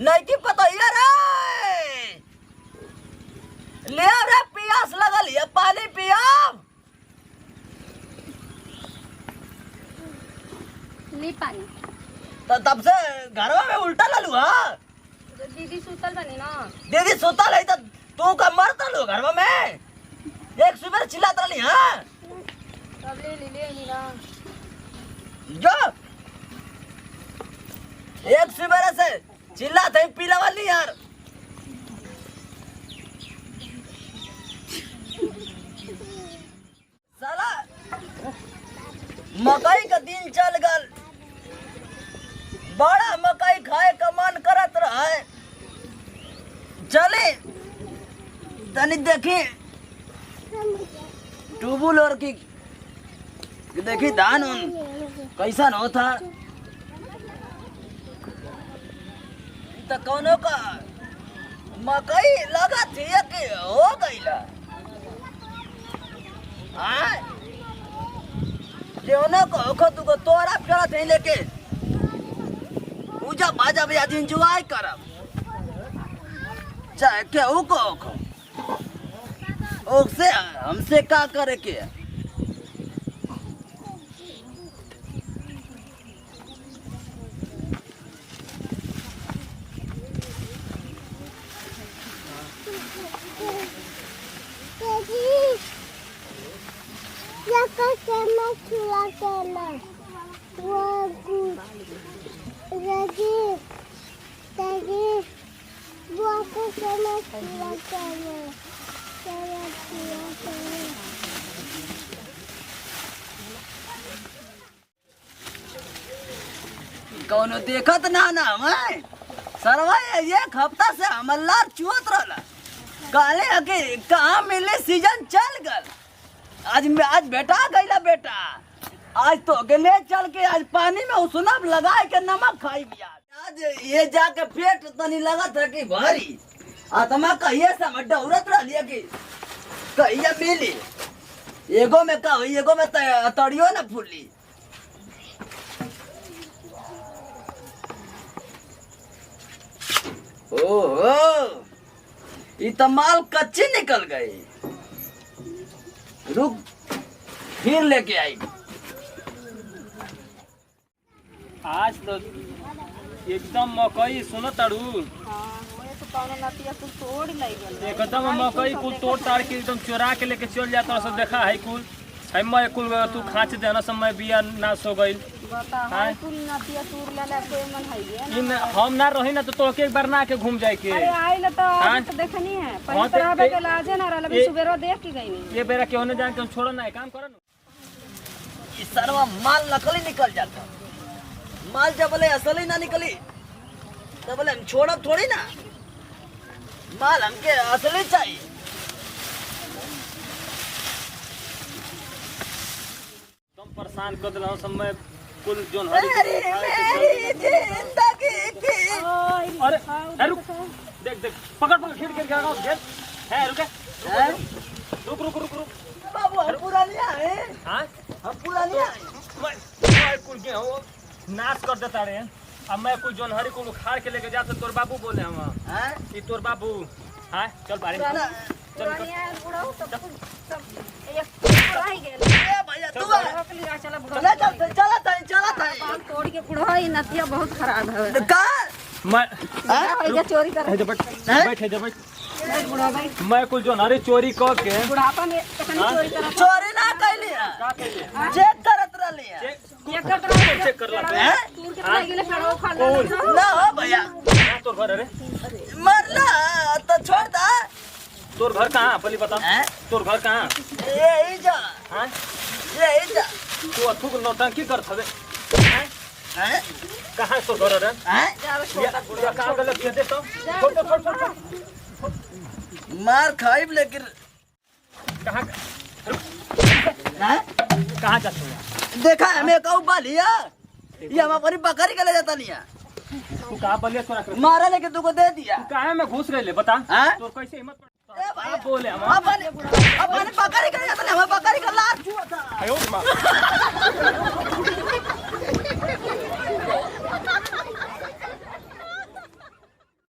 नहीं की पता यार ले रे पियास लगल है पानी पिया ली पानी। तो तब से घरवा में उल्टा ललू हां दीदी सुतल बनी ना। दीदी सुतल है तो तू का मरता लो घरवा में एक सुबह चिल्लात रही हां तब ले ली ना जो एक सुबह से चिल्लात है पीला वाली यार साला मकई का दिन चल गल बड़ा मकई खाए का मन करत रहा चले तनी देखी टूबुल और की देखी धान उन कैसा न होता तो कौनो का मकई लगा थी कि हो गईला देवना को खुद को तोरा फेरा थे लेके पूजा बाजा भी आज एंजॉय करब चाहे केहू को ओसे हमसे का करे के कौनो देखत ना मैं सरवा एक हफ्ता से हमलार चुअत रहला काले के कहाँ मिले सीजन चल गल आज बेटा गईला बेटा आज तो गले चल के आज पानी में उसनब लगाए के नमक खाई बिया आज ये जाके पेट तनी लगत है कि भारी आत्मा कहिए से डौरत रह लिया कि कहिए मिली एगो में का एगो में तड़ियो न फूली ओहो ये तो माल कच्ची निकल गई रुक फिर लेके आई आज तो एकदम मकई सुनो तारू एकदम मकई कुल तोड़ ताड़ के एकदम चोरा के लेके चल जाता सब देखा है कुल मैं कुल तू खाँच देना समय बिया नाश हो गई हम ना रही ना तो तोके एक बार ना के घूम जाए के देखनी है ये बेरा के होने जान के हम छोड़ो ना काम करो ये सरवा माल नकली निकल जाता माल जब बोले असली ना निकली तो बोले हम छोड़ब थोड़ी ना माल हमके असली चाहिए तुम परेशान कर दिला समय कुल जोन अरे मेरी जिंदगी की अरे रुक देख देख पकड़ पकड़ खींच के लगाओ गेट है रुके रुक रुक रुक रुक बाबू हम पूरा नहीं आए हां हम पूरा नहीं आए मैं कुल के हो नाश कर देता रे अब मैं कुछ जोन हरी को उखाड़ के लेके जाते तोर बाबू बोले हम हैं ये तोर बाबू हां चल बारी में चल भैया तू चला तोड़ के बुढ़ा नतिया बहुत खराब है का मैं चोरी कर बैठ मैं कुछ जो हरी चोरी कर के बुढ़ापा में चोरी ना कैली चेक करत रहली चेक कर ना हो भैया तोर घर अरे मरला तो छोड़ दा तोर घर कहाँ पहले बता तोर घर कहाँ यही जा हाँ यही जा तू अथुक नौटंकी कर थवे हैं कहाँ तोर घर अरे हैं कहाँ गलत किए तो छोड़ मार खाइब लेकिन कहाँ हैं कहाँ जाते हो देखा हमें कहू बालिया ये हम अपनी बकरी के ले जाता नहीं है तू कहाँ बलिया छोरा कर मारा लेके तू को दे दिया कहाँ में घुस रहे ले बता हाँ? तो कैसे हिम्मत ए भाई, आप बोले हम अपने बकरी के ले जाता नहीं हम बकरी का लार छुआ था आयो माँ